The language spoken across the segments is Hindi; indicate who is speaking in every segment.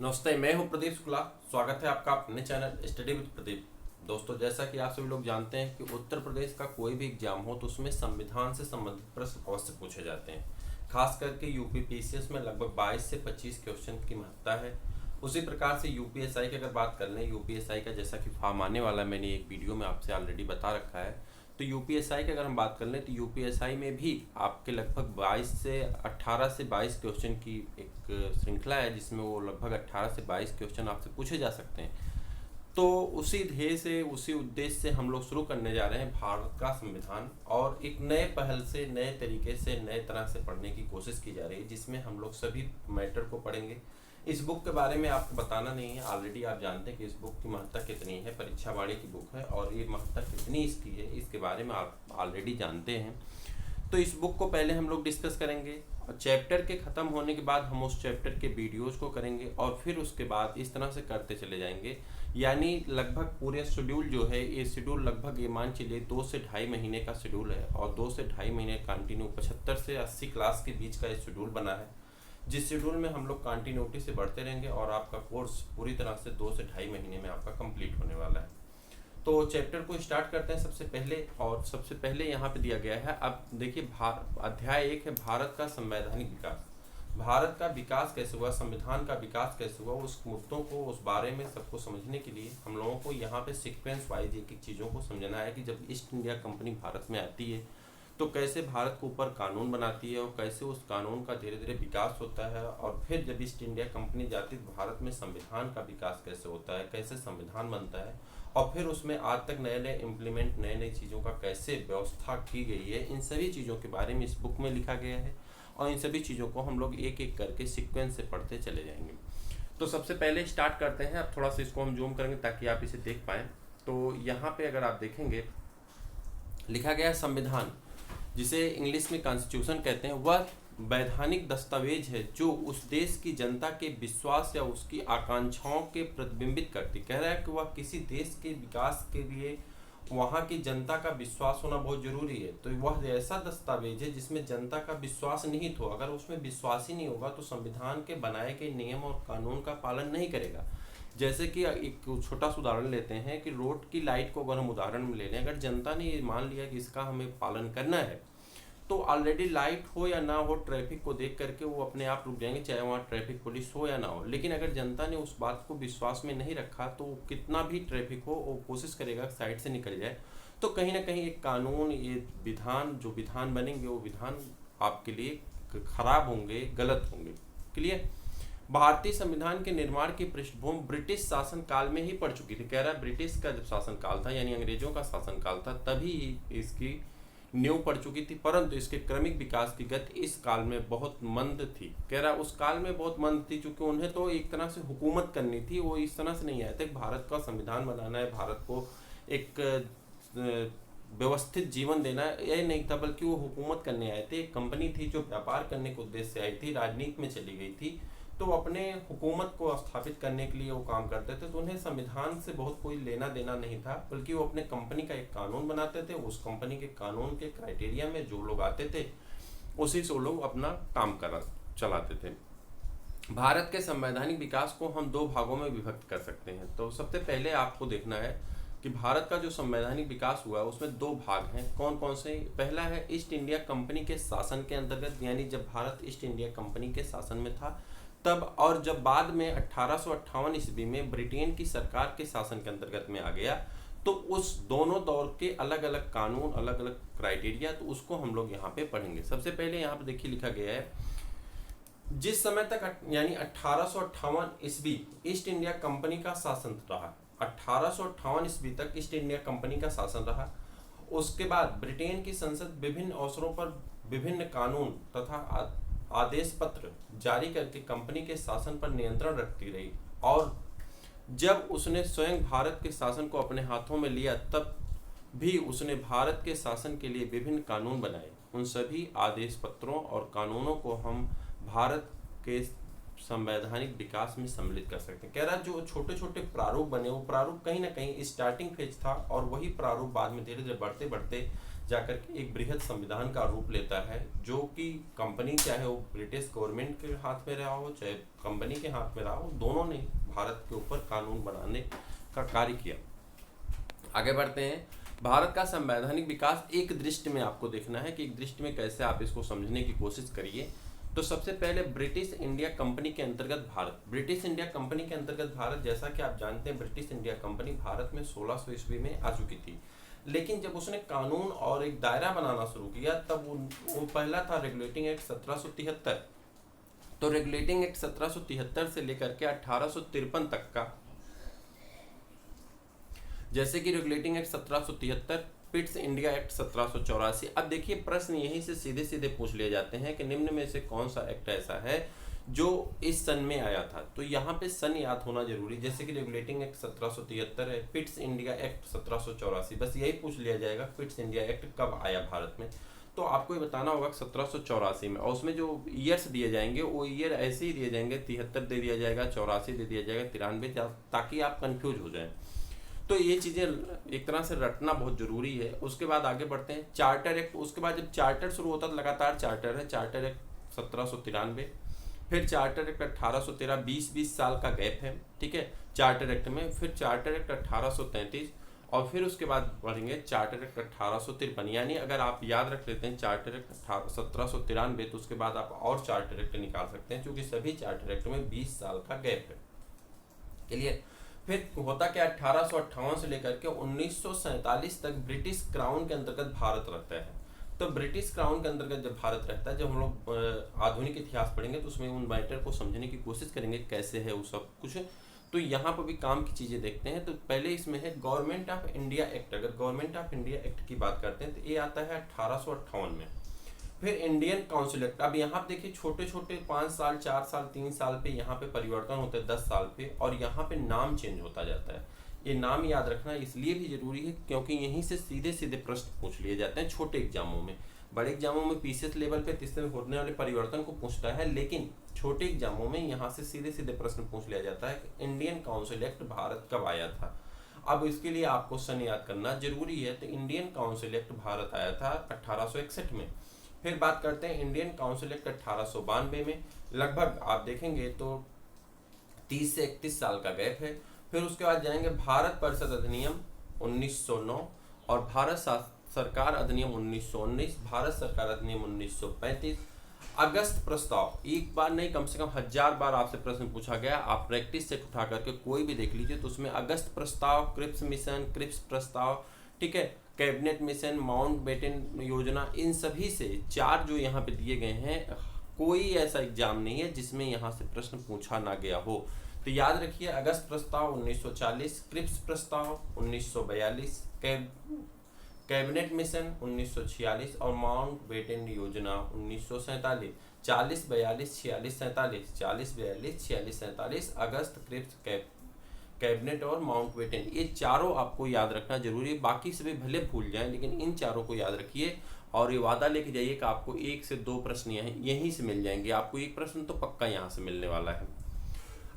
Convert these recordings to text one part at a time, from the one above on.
Speaker 1: नमस्ते, मैं हूं प्रदीप शुक्ला। स्वागत है आपका अपने चैनल स्टडी विद प्रदीप। दोस्तों, जैसा कि आप सभी लोग जानते हैं कि उत्तर प्रदेश का कोई भी एग्जाम हो तो उसमें संविधान से संबंधित प्रश्न अवश्य पूछे जाते हैं। खास करके यूपी पीसीएस में लगभग 22 से 25 क्वेश्चन की महत्ता है। उसी प्रकार से यूपीएसआई की अगर बात कर लें, यूपीएसआई का जैसा कि फॉर्म आने वाला है, मैंने एक वीडियो में आपसे ऑलरेडी बता रखा है। तो यूपीएसआई की अगर हम बात कर लें तो यूपीएसआई में भी आपके लगभग 18 से 22 क्वेश्चन की एक श्रृंखला है, जिसमें वो लगभग 18 से 22 क्वेश्चन आपसे पूछे जा सकते हैं। तो उसी ध्येय से, उसी उद्देश्य से हम लोग शुरू करने जा रहे हैं भारत का संविधान, और एक नए पहल से, नए तरीके से, नए तरह से पढ़ने की कोशिश की जा रही है, जिसमें हम लोग सभी मैटर को पढ़ेंगे। इस बुक के बारे में आपको बताना नहीं है, ऑलरेडी आप जानते हैं कि इस बुक की महत्ता कितनी है। परीक्षा वाणी की बुक है और ये महत्ता कितनी इसकी है, इसके बारे में आप ऑलरेडी जानते हैं। तो इस बुक को पहले हम लोग डिस्कस करेंगे और चैप्टर के ख़त्म होने के बाद हम उस चैप्टर के वीडियोज़ को करेंगे और फिर उसके बाद इस तरह से करते चले जाएंगे। यानी लगभग पूरे शेड्यूल जो है, ये शेड्यूल लगभग ये मान चलिए 2 से ढाई महीने का शेड्यूल है, और 2 से ढाई महीने कंटिन्यू 75 से 80 क्लास के बीच का ये शेड्यूल बना है, जिस शेड्यूल में हम लोग कंटिन्यूटी से बढ़ते रहेंगे और आपका कोर्स पूरी तरह से 2 से ढाई महीने में आपका कंप्लीट होने वाला है। तो चैप्टर को स्टार्ट करते हैं सबसे पहले, और सबसे पहले यहाँ पे दिया गया है। अब देखिए, अध्याय 1 है भारत का संवैधानिक विकास। भारत का विकास कैसे हुआ, संविधान का विकास कैसे हुआ, उस मुद्दों को, उस बारे में सबको समझने के लिए हम लोगों को यहाँ पे सीक्वेंस वाइज एक एक चीज़ों को समझना है कि जब ईस्ट इंडिया कंपनी भारत में आती है तो कैसे भारत के ऊपर कानून बनाती है और कैसे उस कानून का धीरे धीरे विकास होता है, और फिर जब ईस्ट इंडिया कंपनी जाती है तो भारत में संविधान का विकास कैसे होता है, कैसे संविधान बनता है, और फिर उसमें आज तक नए नए इम्प्लीमेंट, नए नई चीज़ों का कैसे व्यवस्था की गई है, इन सभी चीज़ों के बारे में इस बुक में लिखा गया है। और इन सभी चीज़ों को हम लोग एक एक करके सीक्वेंस से पढ़ते चले जाएंगे। तो सबसे पहले स्टार्ट करते हैं। अब थोड़ा सा इसको हम जूम करेंगे ताकि आप इसे देख पाएँ। तो यहाँ पे अगर आप देखेंगे, लिखा गया है संविधान, जिसे इंग्लिश में कॉन्स्टिट्यूशन कहते हैं, वह वैधानिक दस्तावेज है जो उस देश की जनता के विश्वास या उसकी आकांक्षाओं के प्रतिबिंबित करती। कह रहा है कि वह किसी देश के विकास के लिए वहाँ की जनता का विश्वास होना बहुत जरूरी है। तो वह ऐसा दस्तावेज है जिसमें जनता का विश्वास निहित हो। अगर उसमें विश्वास ही नहीं होगा तो संविधान के बनाए गए नियम और कानून का पालन नहीं करेगा। जैसे कि एक छोटा सा उदाहरण लेते हैं कि रोड की लाइट को अगर हम उदाहरण में ले लें, अगर जनता ने ये मान लिया कि इसका हमें पालन करना है तो ऑलरेडी लाइट हो या ना हो, ट्रैफिक को देख करके वो अपने आप रुक जाएंगे, चाहे वहाँ ट्रैफिक पुलिस हो या ना हो। लेकिन अगर जनता ने उस बात को विश्वास में नहीं रखा तो कितना भी ट्रैफिक हो वो कोशिश करेगा साइड से निकल जाए। तो कहीं ना कहीं एक कानून, ये विधान, जो विधान बनेंगे वो विधान आपके लिए खराब होंगे, गलत होंगे। क्लियर। भारतीय संविधान के निर्माण की पृष्ठभूमि ब्रिटिश शासन काल में ही पड़ चुकी थी। कह रहा है ब्रिटिश का जब शासन काल था, यानी अंग्रेजों का शासन काल था, तभी इसकी नींव पड़ चुकी थी, परंतु इसके क्रमिक विकास की गति इस काल में बहुत मंद थी। कह रहा उस काल में बहुत मंद थी, क्योंकि उन्हें तो एक तरह से हुकूमत करनी थी, वो इस तरह से नहीं आए थे भारत का संविधान बनाना है, भारत को एक व्यवस्थित जीवन देना है, यह नहीं था, बल्कि वो हुकूमत करने आए थे। एक कंपनी थी जो व्यापार करने के उद्देश्य से आई थी, राजनीति में चली गई थी, तो अपने हुकूमत को स्थापित करने के लिए वो काम करते थे। तो उन्हें संविधान से बहुत कोई लेना देना नहीं था, बल्कि वो अपने कंपनी का एक कानून बनाते थे। उस कंपनी के कानून के क्राइटेरिया में जो लोग आते थे उसी से वो लोग अपना काम चलाते थे। भारत के संवैधानिक विकास को हम दो भागों में विभक्त कर सकते हैं। तो सबसे पहले आपको देखना है कि भारत का जो संवैधानिक विकास हुआ है उसमें दो भाग हैं। कौन कौन से? पहला है ईस्ट इंडिया कंपनी के शासन के अंतर्गत, यानी जब भारत ईस्ट इंडिया कंपनी के शासन में था तब, और जब बाद में 1858 ईस्वी में ब्रिटेन की सरकार के शासन के अंतर्गत में आ गया, तो उस दोनों दौर के अलग अलग कानून, अलग अलग क्राइटेरिया, तो उसको हम लोग यहाँ पे पढ़ेंगे। सबसे पहले यहाँ पे देखिए लिखा गया है, जिस समय तक यानी 1858 ईस्वी ईस्ट इंडिया कंपनी का शासन रहा, 1858 ईस्वी तक ईस्ट इंडिया कंपनी का शासन रहा। उसके बाद ब्रिटेन की संसद विभिन्न अवसरों पर विभिन्न कानून तथा आदेश पत्र जारी करके कंपनी के शासन पर नियंत्रण रखती रही, और जब उसने स्वयं भारत के शासन को अपने हाथों में लिया तब भी उसने भारत के शासन के लिए विभिन्न कानून बनाए। उन सभी आदेश पत्रों और कानूनों को हम भारत के संवैधानिक विकास में सम्मिलित कर सकते हैं। कह रहा जो छोटे छोटे प्रारूप बने, वो प्रारूप कहीं ना कहीं स्टार्टिंग फेज था, और वही प्रारूप बाद में धीरे धीरे बढ़ते बढ़ते जाकर के एक बृहद संविधान का रूप लेता है, जो कि कंपनी चाहे वो ब्रिटिश गवर्नमेंट के हाथ में रहा हो चाहे कंपनी के हाथ में रहा हो, दोनों ने भारत के ऊपर कानून बनाने का कार्य किया। आगे बढ़ते हैं। भारत का संवैधानिक विकास एक दृष्टि में आपको देखना है कि एक दृष्टि में कैसे आप इसको समझने की कोशिश करिए। तो सबसे पहले ब्रिटिश इंडिया कंपनी के अंतर्गत भारत। ब्रिटिश इंडिया कंपनी के अंतर्गत भारत, जैसा कि आप जानते हैं, ब्रिटिश इंडिया कंपनी भारत में 1600 ईस्वी में आ चुकी थी। लेकिन जब उसने कानून और एक दायरा बनाना शुरू किया तब वो पहला था रेगुलेटिंग एक्ट 1773। तो रेगुलेटिंग एक्ट 1773 से लेकर के 1853 तक का, जैसे कि regulating act 1773, Pitt's India act 1784। अब देखिए प्रश्न यहीं से सीधे सीधे पूछ लिए जाते हैं कि निम्न में से कौन सा एक्ट ऐसा है जो इस सन में आया था। तो यहाँ पे सन याद होना जरूरी, जैसे कि रेगुलेटिंग एक्ट 1773 है, पिट्स इंडिया एक्ट 1784, बस यही पूछ लिया जाएगा पिट्स इंडिया एक्ट कब आया भारत में। तो आपको ये बताना होगा 1784 में, और उसमें जो ईयर्स दिए जाएंगे वो ईयर ऐसे ही दिए जाएंगे, 73 दे दिया जाएगा, 84 दे दिया जाएगा, 93, ताकि आप कंफ्यूज हो जाएं। तो ये चीज़ें एक तरह से रटना बहुत जरूरी है। उसके बाद आगे बढ़ते हैं। चार्टर एक्ट, उसके बाद जब चार्टर शुरू होता है, लगातार चार्टर है। चार्टर एक्ट 1793, फिर चार्टर एक्ट 1813, 20 साल का गैप है, ठीक है, चार्टर एक्ट में। फिर चार्टर एक्ट 1833, और फिर उसके बाद बढ़ेंगे चार्टर एक्ट 1853। यानी अगर आप याद रख लेते हैं चार्टर एक्ट 1793, तो उसके बाद आप और चार्टर एक्ट निकाल सकते हैं, क्योंकि सभी चार्टर एक्ट में 20 साल का गैप है। क्लियर। फिर होता क्या, 1858 से लेकर के 1947 तक ब्रिटिश क्राउन के अंतर्गत भारत रहता है। तो ब्रिटिश क्राउन के अंतर्गत जब भारत रहता है, जब हम लोग आधुनिक इतिहास पढ़ेंगे तो उसमें उन मैटर को समझने की कोशिश करेंगे कैसे है वो सब कुछ। तो यहाँ पर भी काम की चीज़ें देखते हैं। तो पहले इसमें है गवर्नमेंट ऑफ इंडिया एक्ट। अगर गवर्नमेंट ऑफ इंडिया एक्ट की बात करते हैं तो ये आता है 1858 में। फिर इंडियन काउंसिल एक्ट। अब यहाँ पे देखिए छोटे छोटे 5 साल, 4 साल, 3 साल पे यहाँ पे परिवर्तन होते हैं, 10 साल पे, और यहाँ पे नाम चेंज होता जाता है। ये नाम याद रखना इसलिए भी जरूरी है क्योंकि यहीं से सीधे सीधे प्रश्न पूछ लिए जाते हैं छोटे एग्जामों में। बड़े एग्जामों में पीसीएस लेवल पे तीसरे होने वाले परिवर्तन को पूछता है, लेकिन छोटे एग्जामों में यहाँ से सीधे सीधे प्रश्न पूछ लिया जाता है कि इंडियन काउंसिल एक्ट भारत कब आया था। अब इसके लिए आपको सन याद करना जरूरी है। तो इंडियन काउंसिल एक्ट भारत आया था 1861 में। फिर बात करते हैं इंडियन काउंसिल एक्ट 1892 में। लगभग आप देखेंगे तो 30 से 31 साल का गैप है। फिर उसके बाद जाएंगे भारत परिषद अधिनियम 1909 और भारत सरकार अधिनियम 1919, भारत सरकार अधिनियम 1935। अगस्त प्रस्ताव, एक बार नहीं कम से कम 1000 बार आपसे प्रश्न पूछा गया, आप प्रैक्टिस से उठा करके कोई भी देख लीजिए तो उसमें अगस्त प्रस्ताव, क्रिप्स मिशन, क्रिप्स प्रस्ताव, ठीक है, कैबिनेट मिशन, माउंटबेटन योजना, इन सभी से 4 जो यहाँ पे दिए गए हैं, कोई ऐसा एग्जाम नहीं है जिसमें यहाँ से प्रश्न पूछा ना गया हो। तो याद रखिए अगस्त प्रस्ताव 1940, क्रिप्स प्रस्ताव 1942, कैबिनेट मिशन 1946 और माउंटबेटन योजना 1947। 40, 42, 46, 47, 40, 42, 46, 47, अगस्त, क्रिप्स, कैबिनेट और माउंटबेटन, ये चारों आपको याद रखना जरूरी है। बाकी सभी भले भूल जाएं लेकिन इन चारों को याद रखिए और ये वादा लेके जाइए कि आपको 1 से 2 प्रश्न यहीं से मिल जाएंगे। आपको एक प्रश्न तो पक्का यहाँ से मिलने वाला है।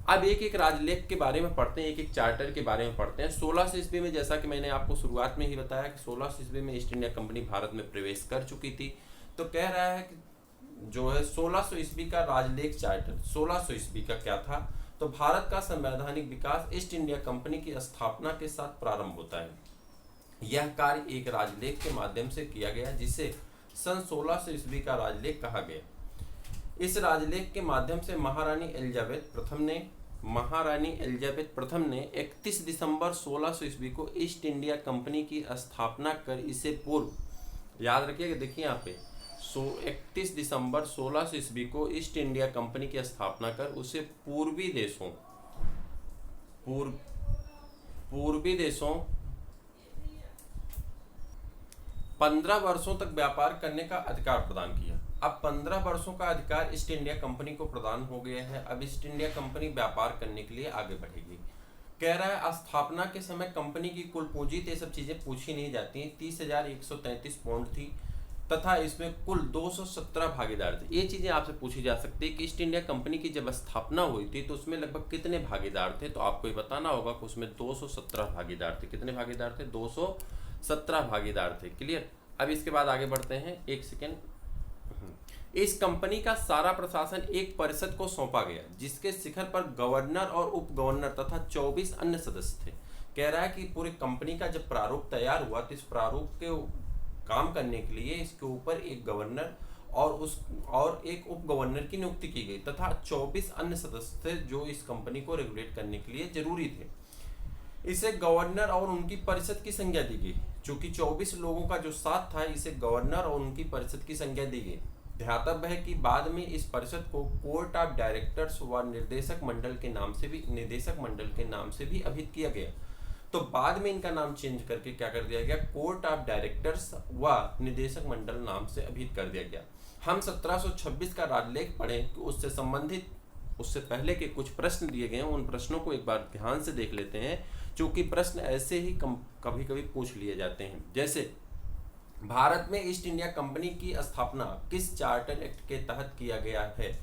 Speaker 1: अब एक एक राजलेख के बारे में पढ़ते हैं, एक एक चार्टर के बारे में पढ़ते हैं। 1600 ईस्वी में, जैसा कि मैंने आपको शुरुआत में ही बताया कि 1600 ईस्वी में ईस्ट इंडिया कंपनी भारत में प्रवेश कर चुकी थी। तो कह रहा है कि जो है 1600 ईस्वी का राजलेख चार्टर, 1600 ईस्वी का क्या था, तो भारत का संवैधानिक विकास ईस्ट इंडिया कंपनी की स्थापना के साथ प्रारंभ होता है। यह कार्य एक राजलेख के माध्यम से किया गया जिसे सन 1600 ईस्वी का राजलेख कहा गया। इस राजलेख के माध्यम से महारानी एलिजाबेथ प्रथम ने 31 दिसंबर 1600 ईस्वी को ईस्ट इंडिया कंपनी की स्थापना कर इसे पूर्व, याद रखिएगा, देखिए यहाँ पे 31 दिसंबर 1600 ईस्वी को ईस्ट इंडिया कंपनी की स्थापना कर उसे पूर्वी देशों 15 वर्षों तक व्यापार करने का अधिकार प्रदान किया। अब 15 वर्षों का अधिकार ईस्ट इंडिया कंपनी को प्रदान हो गया है। अब ईस्ट इंडिया कंपनी व्यापार करने के लिए आगे बढ़ेगी। कह रहा है स्थापना के समय कंपनी की कुल पूंजी, तो ये सब चीजें पूछी नहीं जाती हैं, 30,133 पाउंड थी तथा इसमें कुल 217 भागीदार थे। ये चीजें आपसे पूछी जा सकती है कि ईस्ट इंडिया कंपनी की जब स्थापना हुई थी तो उसमें लगभग कितने भागीदार थे, तो आपको ये बताना होगा कि उसमें 217 भागीदार थे। कितने भागीदार थे? 217 भागीदार थे। क्लियर। अब इसके बाद आगे बढ़ते हैं, एक सेकेंड। इस कंपनी का सारा प्रशासन एक परिषद को सौंपा गया, जिसके शिखर पर गवर्नर और उप गवर्नर तथा 24 अन्य सदस्य थे। कह रहा है कि पूरी कंपनी का जब प्रारूप तैयार हुआ तो इस प्रारूप के काम करने के लिए इसके ऊपर एक गवर्नर और एक उप गवर्नर की नियुक्ति की गई तथा 24 अन्य सदस्य थे जो इस कंपनी को रेगुलेट करने के लिए जरूरी थे। इसे गवर्नर और उनकी परिषद की संज्ञा दी गई। चूंकि 24 लोगों का जो साथ था, इसे गवर्नर और उनकी परिषद की संज्ञा दी गई। ध्यातव्य है कि बाद में इस परिषद को कोर्ट ऑफ डायरेक्टर्स व निदेशक मंडल के नाम से भी अभिहित किया गया। तो बाद में इनका नाम चेंज करके क्या कर दिया गया, कोर्ट ऑफ डायरेक्टर्स व निदेशक मंडल नाम से अभिहित कर दिया गया। हम 1726 का राजलेख पढ़ें कि उससे संबंधित उससे पहले के कुछ प्रश्न दिए गए हैं, उन प्रश्नों को एक बार ध्यान से देख लेते हैं, क्योंकि प्रश्न ऐसे ही कभी कभी पूछ लिए जाते हैं। जैसे भारत में ईस्ट इंडिया कंपनी की स्थापना किस चार्टर एक्ट के तहत किया गया है?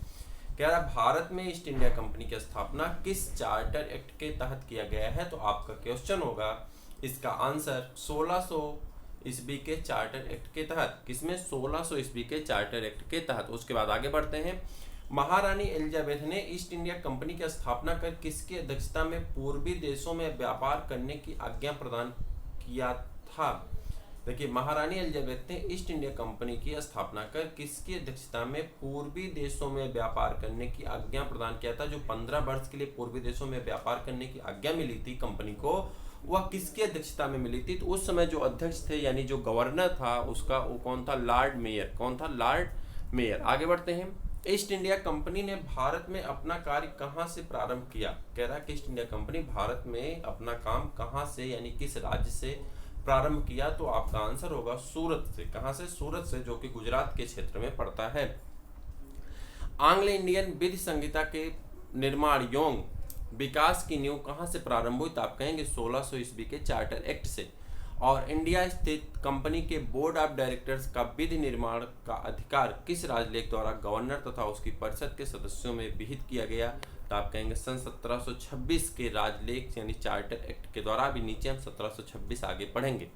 Speaker 1: कह रहा भारत में ईस्ट इंडिया कंपनी की स्थापना किस चार्टर एक्ट के तहत किया गया है? तो आपका क्वेश्चन होगा इसका आंसर 1600 ईस्वी के चार्टर एक्ट के तहत। किसमें? 1600 ईस्वी के चार्टर एक्ट के तहत। उसके बाद आगे बढ़ते हैं। महारानी एलिजाबेथ ने ईस्ट इंडिया कंपनी की स्थापना कर किसकी अध्यक्षता में पूर्वी देशों में व्यापार करने की आज्ञा प्रदान किया था? देखिए, महारानी एलिजाबेथ ने ईस्ट इंडिया कंपनी की स्थापना कर किसकी अध्यक्षता में पूर्वी देशों में व्यापार करने की आज्ञा प्रदान किया था? जो 15 वर्ष के लिए पूर्वी देशों में व्यापार करने की आज्ञा मिली थी कंपनी को, वह किसकी अध्यक्षता में मिली थी? तो उस समय जो अध्यक्ष थे यानी जो गवर्नर था उसका वो कौन था? Lord mayor. कौन था? Lord mayor. आगे बढ़ते हैं। ईस्ट इंडिया कंपनी ने भारत में अपना कार्य कहां से प्रारंभ किया? कह रहा है कि ईस्ट इंडिया कंपनी भारत में अपना काम कहां से यानी किस राज्य से प्रारंभ किया? तो आपका आंसर होगा सूरत से। कहां से? सूरत से, जो कि गुजरात के क्षेत्र में पड़ता है। आंग्ल इंडियन विधि संहिता के निर्माण एवं विकास की नींव कहां से प्रारंभ हुई? तो आप कहेंगे 1600 ईस्वी के चार्टर एक्ट से। और इंडिया स्थित कंपनी के बोर्ड ऑफ डायरेक्टर्स का विधि निर्माण का अधिकार किस राजलेख द्वारा गवर्नर तथा उसकी परिषद के सदस्यों में विहित किया गया? तो आप कहेंगे सन 1726 के राजलेख यानी चार्टर एक्ट के द्वारा। अभी नीचे हम 1726 आगे पढ़ेंगे।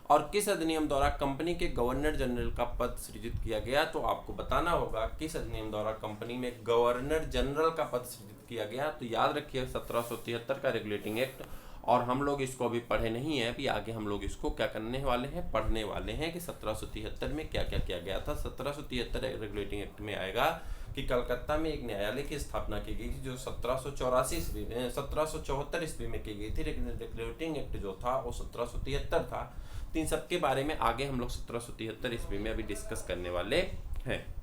Speaker 1: और किस अधिनियम द्वारा कंपनी के गवर्नर जनरल का पद सृजित किया गया? तो आपको बताना होगा किस अधिनियम द्वारा कंपनी में गवर्नर जनरल का पद सृजित किया गया। तो याद रखिए 1773 का रेगुलेटिंग एक्ट। और हम लोग इसको अभी पढ़े नहीं है, अभी आगे हम लोग इसको क्या करने वाले हैं, पढ़ने वाले हैं कि 1773 में क्या क्या किया गया था। 1773 रेगुलेटिंग एक्ट में आएगा कि कलकत्ता में एक न्यायालय की स्थापना की गई थी जो 1774 ईस्वी में की गई थी। रेगुलेटिंग एक्ट जो था वो 1773 था। इन सब के बारे में आगे हम लोग 1773 ईस्वी में अभी डिस्कस करने वाले हैं।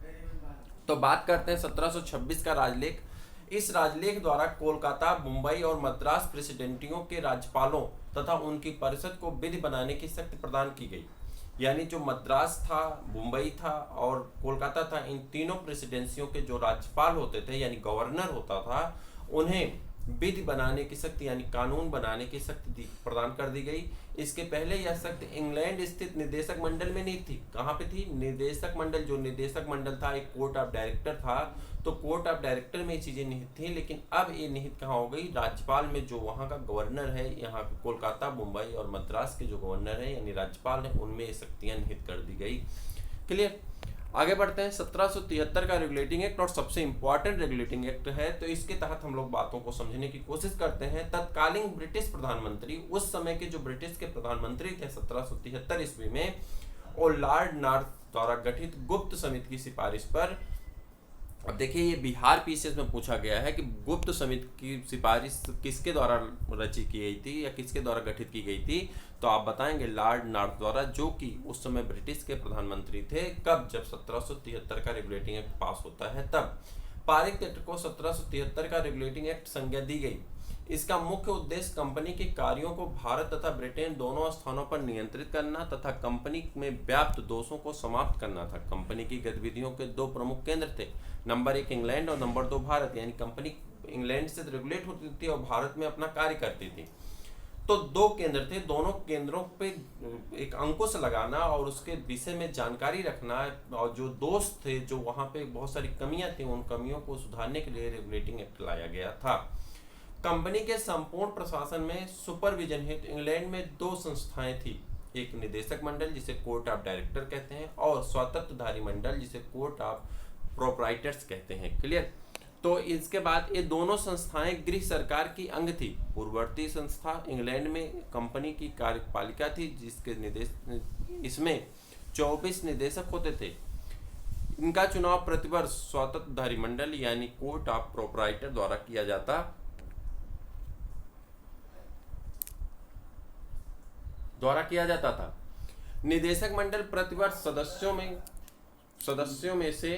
Speaker 1: तो बात करते हैं 1726 का राजलेख। इस राजलेख द्वारा कोलकाता, मुंबई और मद्रास प्रेसिडेंटियों के राज्यपालों तथा उनकी परिषद को विधि बनाने की शक्ति प्रदान की गई। यानी जो मद्रास था, मुंबई था और कोलकाता था, इन तीनों प्रेसिडेंसियों के जो राज्यपाल होते थे यानी गवर्नर होता था, उन्हें विधि बनाने की शक्ति यानी कानून बनाने की शक्ति प्रदान कर दी गई। इसके पहले यह शक्ति इंग्लैंड स्थित निदेशक मंडल में नहीं थी। कहाँ पे थी? निदेशक मंडल। जो निदेशक मंडल था एक कोर्ट ऑफ डायरेक्टर था, तो कोर्ट ऑफ डायरेक्टर में ये चीजें निहित थी। लेकिन अब ये निहित कहाँ हो गई? राज्यपाल में। जो वहाँ का गवर्नर है, यहाँ कोलकाता, मुंबई और मद्रास के जो गवर्नर है यानी राज्यपाल है, उनमें ये शक्तियां निहित कर दी गई। क्लियर? आगे बढ़ते हैं। 1773 का रेगुलेटिंग एक्ट और सबसे इंपॉर्टेंट रेगुलेटिंग एक्ट है, तो इसके तहत हम लोग बातों को समझने की कोशिश करते हैं। तत्कालीन ब्रिटिश प्रधानमंत्री, उस समय के जो ब्रिटिश के प्रधानमंत्री थे 1773 ईस्वी में, और लॉर्ड नॉर्थ द्वारा गठित गुप्त समिति की सिफारिश पर। अब देखिए ये बिहार पीसीएस में पूछा गया है कि गुप्त समिति की सिफारिश किसके द्वारा रची की गई थी या किसके द्वारा गठित की गई थी? तो आप बताएंगे लॉर्ड नॉर्थ द्वारा, जो कि उस समय ब्रिटिश के प्रधानमंत्री थे। कब? जब 1773 का रेगुलेटिंग एक्ट पास होता है तब। पारित एक्ट को 1773 का रेगुलेटिंग एक्ट संज्ञा दी गई। इसका मुख्य उद्देश्य कंपनी के कार्यों को भारत तथा ब्रिटेन दोनों स्थानों पर नियंत्रित करना तथा कंपनी में व्याप्त दोषों को समाप्त करना था। कंपनी की गतिविधियों के दो प्रमुख केंद्र थे, नंबर 1 इंग्लैंड और नंबर 2 भारत। यानी कंपनी इंग्लैंड से रेगुलेट होती थी और भारत में अपना कार्य करती थी। तो दो केंद्र थे, दोनों केंद्रों पे एक अंकुश लगाना और उसके विषय में जानकारी रखना, और जो दोष थे, जो वहाँ पे बहुत सारी कमियां थी, उन कमियों को सुधारने के लिए रेगुलेटिंग एक्ट लाया गया था। कंपनी के संपूर्ण प्रशासन में सुपरविजन हेतु इंग्लैंड में 2 संस्थाएं थी। एक निदेशक मंडल जिसे कोर्ट ऑफ डायरेक्टर कहते हैं, और स्वायत्तधारी मंडल जिसे कोर्ट ऑफ प्रोप्राइटर्स कहते हैं। क्लियर। तो इसके बाद ये दोनों संस्थाएं गृह सरकार की अंग थी। पूर्ववर्ती संस्था इंग्लैंड में कंपनी की कार्यपालिका थी, जिसके इसमें 24 निदेशक होते थे। इनका चुनाव प्रतिवर्ष स्वायत्तधारी मंडल यानी कोर्ट ऑफ प्रोप्राइटर द्वारा किया जाता था। निदेशक मंडल प्रतिवर्ष सदस्यों में से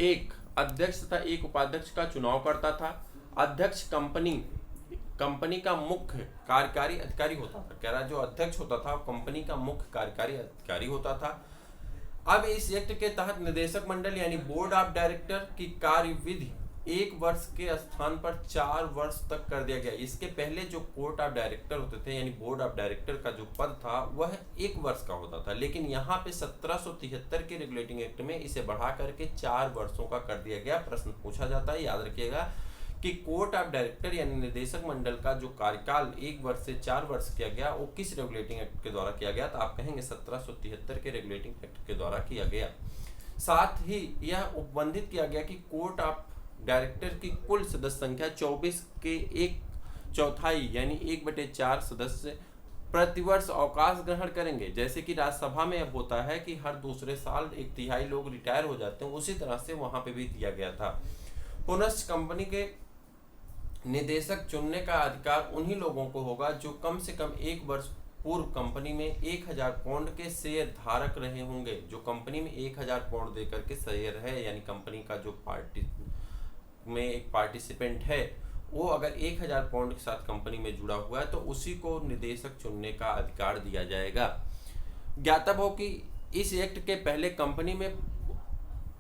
Speaker 1: एक अध्यक्ष तथा एक उपाध्यक्ष का चुनाव करता था। अध्यक्ष कंपनी का मुख्य कार्यकारी अधिकारी होता था। कह रहा जो अध्यक्ष होता था कंपनी का मुख्य कार्यकारी अधिकारी होता था। अब इस एक्ट के तहत निदेशक मंडल यानी बोर्ड ऑफ डायरेक्टर की कार्यविधि 1 वर्ष के स्थान पर 4 वर्ष तक कर दिया गया। इसके पहले जो कोर्ट ऑफ डायरेक्टर होते थे यानी बोर्ड ऑफ डायरेक्टर का जो पद था वह 1 वर्ष का होता था, लेकिन यहाँ पे 1773 के रेगुलेटिंग एक्ट में इसे बढ़ा करके 4 वर्षों का कर दिया गया। प्रश्न पूछा जाता है, याद रखिएगा कि कोर्ट ऑफ डायरेक्टर यानी निदेशक मंडल का जो कार्यकाल 1 वर्ष से 4 वर्ष किया गया वो किस रेगुलेटिंग एक्ट के द्वारा किया गया? तो आप कहेंगे 1773 के रेगुलेटिंग एक्ट के द्वारा किया गया। साथ ही यह उपबंधित किया गया कि कोर्ट ऑफ डायरेक्टर की कुल सदस्य संख्या 24 के 1/4 यानी 1/4 सदस्य प्रतिवर्ष अवकाश ग्रहण करेंगे। जैसे कि राज्यसभा में अब होता है कि हर दूसरे साल 1/3 लोग रिटायर हो जाते हैं, उसी तरह से वहां पे भी दिया गया था। पुनः कंपनी के निदेशक चुनने का अधिकार उन्हीं लोगों को होगा जो कम से कम 1 वर्ष पूर्व कंपनी में 1000 पाउंड के शेयर धारक रहे होंगे। जो कंपनी में 1000 पाउंड देकर के शेयर है यानी कंपनी का जो पार्टी में एक पार्टिसिपेंट है वो अगर 1000 पाउंड के साथ कंपनी में जुड़ा हुआ है तो उसी को निदेशक चुनने का अधिकार दिया जाएगा। ज्ञातव्य हो कि इस एक्ट के पहले कंपनी में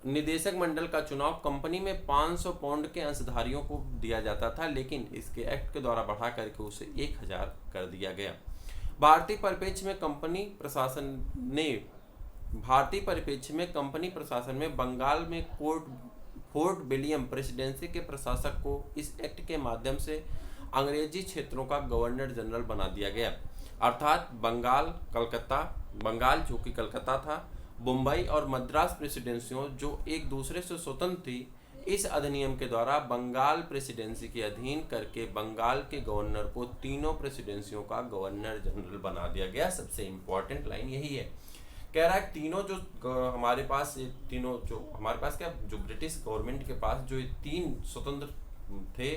Speaker 1: निदेशक मंडल का चुनाव कंपनी में 500 पाउंड के अंशधारियों को दिया जाता था, लेकिन इसके एक्ट के द्वारा बढ़ा करके उसे 1000 कर दिया गया। भारतीय परिप्रेक्ष्य में कंपनी प्रशासन में बंगाल में फोर्ट विलियम प्रेसिडेंसी के प्रशासक को इस एक्ट के माध्यम से अंग्रेजी क्षेत्रों का गवर्नर जनरल बना दिया गया। अर्थात बंगाल जो कि कलकत्ता था, मुंबई और मद्रास प्रेसिडेंसियों जो एक दूसरे से स्वतंत्र थी, इस अधिनियम के द्वारा बंगाल प्रेसिडेंसी के अधीन करके बंगाल के गवर्नर को तीनों प्रेसिडेंसियों का गवर्नर जनरल बना दिया गया। सबसे इम्पोर्टेंट लाइन यही है। कह रहा है तीनों जो हमारे पास जो ब्रिटिश गवर्नमेंट के पास जो 3 स्वतंत्र थे,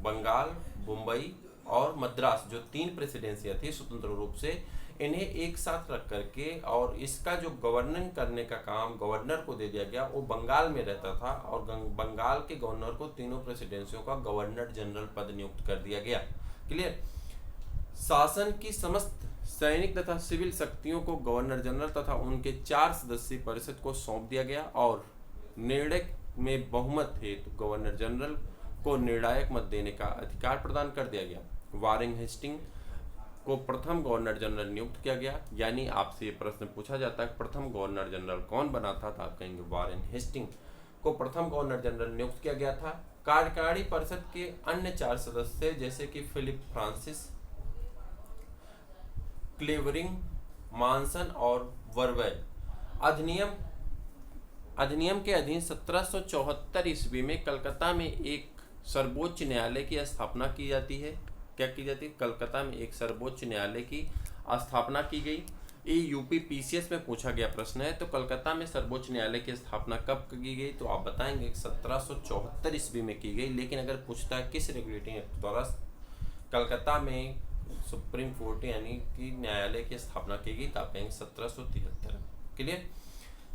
Speaker 1: बंगाल, मुंबई और मद्रास, जो 3 प्रेसिडेंसियां थी स्वतंत्र रूप से, इन्हें एक साथ रख करके और इसका जो गवर्निंग करने का काम गवर्नर को दे दिया गया। वो बंगाल में रहता था और बंगाल के गवर्नर को तीनों प्रेसिडेंसियों का गवर्नर जनरल पद नियुक्त कर दिया गया। क्लियर। शासन की समस्त सैनिक तथा सिविल शक्तियों को गवर्नर जनरल तथा उनके 4 सदस्यीय परिषद को सौंप दिया गया और निर्णय में बहुमत हेतु गवर्नर जनरल को निर्णायक मत देने का अधिकार प्रदान कर दिया गया। वारेन हेस्टिंग को प्रथम गवर्नर जनरल नियुक्त किया गया। यानी आपसे ये प्रश्न पूछा जाता है प्रथम गवर्नर जनरल कौन बना था, तो आप कहेंगे वारेन हेस्टिंग को प्रथम गवर्नर जनरल नियुक्त किया गया था। कार्यकारी परिषद के अन्य 4 सदस्य जैसे कि फिलिप फ्रांसिस, क्लेवरिंग, मानसन और वर्वेल अधिनियम के अधीन 1774 ईस्वी में कलकत्ता में एक सर्वोच्च न्यायालय की स्थापना की जाती है। क्या की जाती है? कलकत्ता में एक सर्वोच्च न्यायालय की स्थापना की गई। ये यूपी पीसीएस में पूछा गया प्रश्न है। तो कलकत्ता में सर्वोच्च न्यायालय की स्थापना कब की गई? तो आप बताएंगे 1774 ईस्वी में की गई। लेकिन अगर पूछता है किस रेगुलेटिंग एक्ट द्वारा कलकत्ता में सुप्रीम कोर्ट यानी कि न्यायालय की स्थापना की गई, तो आप कहेंगे 1773। क्लियर।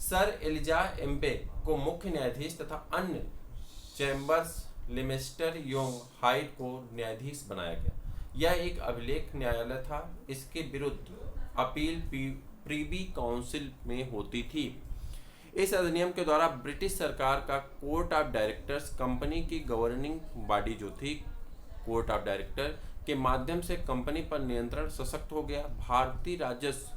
Speaker 1: सर एलिजा एम्बे को मुख्य न्यायाधीश तथा अन्य चैम्बर्स लिमेस्टर योंग हाइट को न्यायाधीश बनाया गया। यह एक अभिलेख न्यायालय था। इसके विरुद्ध अपील प्रीवी काउंसिल में होती थी। इस अधिनियम के द्वारा ब्रिटिश सरकार का कोर्ट ऑफ डायरेक्टर्स कंपनी की गवर्निंग बॉडी जो थी कोर्ट ऑफ डायरेक्टर के माध्यम से कंपनी पर नियंत्रण सशक्त हो गया। भारतीय राजस्व,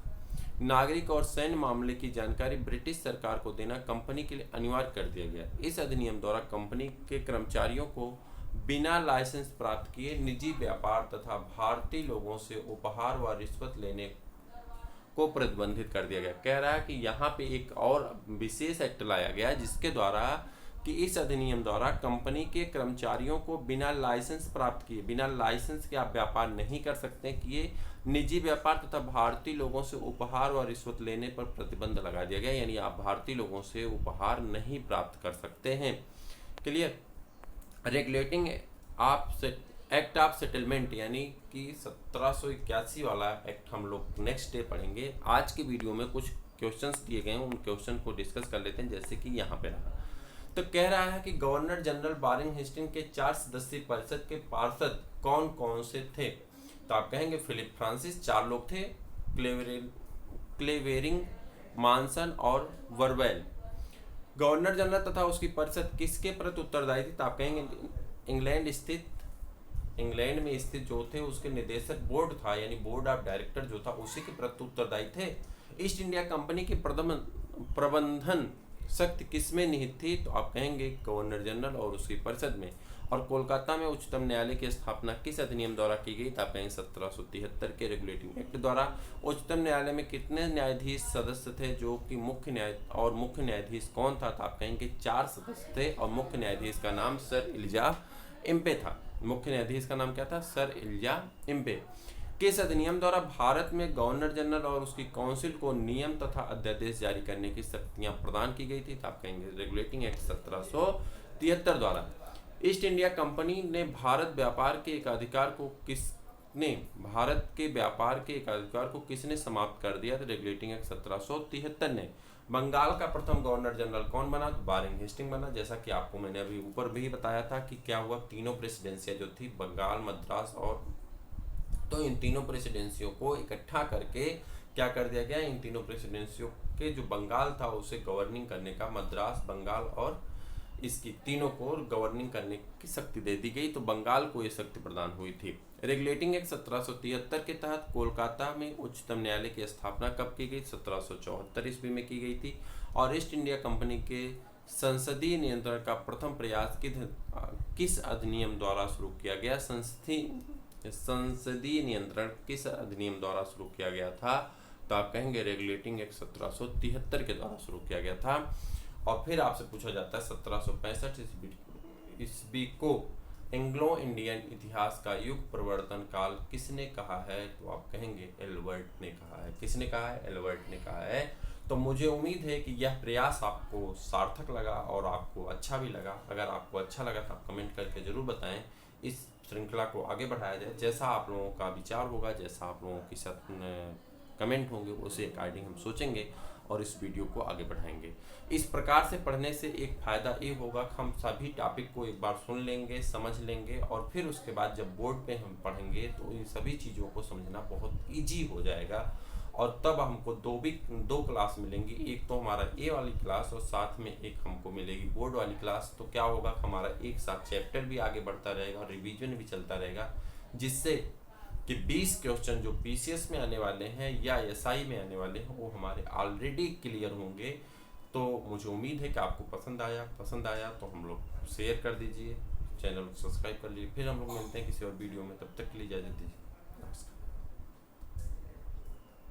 Speaker 1: नागरिक और सैन्य मामले की जानकारी ब्रिटिश सरकार को देना कंपनी के लिए अनिवार्य कर दिया गया। इस अधिनियम द्वारा कंपनी के कर्मचारियों को बिना लाइसेंस प्राप्त किए निजी व्यापार तथा भारतीय लोगों से उपहार व रिश्वत लेने को प्रतिबंधित कर दिया गया। कह रहा है कि यहाँ पे एक और विशेष एक्ट लाया गया जिसके द्वारा कि इस अधिनियम द्वारा कंपनी के कर्मचारियों को बिना लाइसेंस प्राप्त किए, बिना लाइसेंस के आप व्यापार नहीं कर सकते कि ये निजी व्यापार तथा भारतीय लोगों से उपहार व रिश्वत लेने पर प्रतिबंध लगा दिया गया। यानी आप भारतीय लोगों से उपहार नहीं प्राप्त कर सकते हैं। Clear. Regulating act of settlement यानी कि 1781 वाला एक्ट हम लोग नेक्स्ट डे पढ़ेंगे। आज की वीडियो में कुछ क्वेश्चंस दिए गए हैं, उन क्वेश्चन को डिस्कस कर लेते हैं। जैसे कि यहाँ पे रहा, तो कह रहा है कि गवर्नर जनरल वारेन हेस्टिंग के 4 सदस्यीय परिषद के पार्षद कौन कौन से थे? तो आप कहेंगे फिलिप फ्रांसिस 4 लोग थे, क्लेवेरिंग, मानसन और वर्वेल। गवर्नर जनरल तथा उसकी परिषद किसके प्रति उत्तरदायी थी? तो आप कहेंगे इंग्लैंड में स्थित जो थे उसके निदेशक बोर्ड था, यानी बोर्ड ऑफ डायरेक्टर जो था उसी के प्रति उत्तरदायी थे। ईस्ट इंडिया कंपनी की प्रबंधन शक्ति किसमें निहित थी? तो आप कहेंगे गवर्नर जनरल और उसकी परिषद में। और कोलकाता में उच्चतम न्यायालय की स्थापना किस अधिनियम द्वारा की गई? तो आप कहेंगे 1773 के रेगुलेटिंग एक्ट द्वारा। उच्चतम न्यायालय में कितने न्यायाधीश सदस्य थे जो कि मुख्य न्यायाधीश कौन था? तो आप कहेंगे 4 सदस्य थे और मुख्य न्यायाधीश का नाम सर इलिजा इम्पे था। मुख्य न्यायाधीश का नाम क्या था? Sir Elijah Impey. किस अधिनियम द्वारा भारत में गवर्नर जनरल और उसकी काउंसिल को नियम तथा अध्यादेश जारी करने की शक्तियां प्रदान की गई थी? तो आप कहेंगे रेगुलेटिंग एक्ट 1773 द्वारा। ईस्ट इंडिया कंपनी ने भारत के व्यापार के एकाधिकार को किसने समाप्त कर दिया? तो रेगुलेटिंग एक्ट 1773 ने। बंगाल का प्रथम गवर्नर जनरल कौन बना? तो वारेन हेस्टिंग बना। जैसा कि आपको मैंने अभी ऊपर भी बताया था कि क्या हुआ, तीनों प्रेसिडेंसियां जो थी बंगाल, मद्रास और, तो इन तीनों प्रेसिडेंसियों को इकट्ठा करके क्या कर दिया गया, इन तीनों प्रेसिडेंसियों के जो बंगाल था उसे गवर्निंग करने का, मद्रास, बंगाल और इसकी तीनों को गवर्निंग करने की शक्ति दे दी गई। तो बंगाल को ये शक्ति प्रदान हुई थी। रेगुलेटिंग एक्ट 1773 के तहत कोलकाता में उच्चतम न्यायालय की स्थापना कब की गई? 1774 ईस्वी में की गई थी। और ईस्ट इंडिया कंपनी के संसदीय नियंत्रण का प्रथम प्रयास किस अधिनियम द्वारा शुरू किया गया? संसदीय नियंत्रण किस अधिनियम द्वारा शुरू किया गया था? तो आप कहेंगे रेगुलेटिंग एक्ट 1773 के द्वारा शुरू किया गया था। और फिर आपसे पूछा जाता है 1765 ईस्वी को एंग्लो इंडियन इतिहास का युग परिवर्तन काल किसने कहा है? तो आप कहेंगे एल्बर्ट ने कहा है। किसने कहा है? एल्बर्ट ने कहा है। तो मुझे उम्मीद है कि यह प्रयास आपको सार्थक लगा और आपको अच्छा भी लगा। अगर आपको अच्छा लगा तो आप कमेंट करके जरूर बताएं। इस श्रृंखला को आगे बढ़ाया जाए। जैसा आप लोगों का विचार होगा, जैसा आप लोगों के साथ कमेंट होंगे, उसे अकॉर्डिंग हम सोचेंगे और इस वीडियो को आगे बढ़ाएंगे। इस प्रकार से पढ़ने से एक फ़ायदा ये होगा कि हम सभी टॉपिक को एक बार सुन लेंगे, समझ लेंगे और फिर उसके बाद जब बोर्ड पे हम पढ़ेंगे तो इन सभी चीज़ों को समझना बहुत ईजी हो जाएगा। और तब हमको दो क्लास मिलेंगी, एक तो हमारा ए वाली क्लास और साथ में एक हमको मिलेगी बोर्ड वाली क्लास। तो क्या होगा, हमारा एक साथ चैप्टर भी आगे बढ़ता रहेगा और रिवीजन भी चलता रहेगा, जिससे कि 20 क्वेश्चन जो पीसीएस में आने वाले हैं या एसआई में आने वाले हैं वो हमारे ऑलरेडी क्लियर होंगे। तो मुझे उम्मीद है कि आपको पसंद आया तो हम लोग शेयर कर दीजिए, चैनल को सब्सक्राइब कर लीजिए। फिर हम लोग मिलते हैं किसी और वीडियो में, तब तक के लिए इजाज़त दीजिए।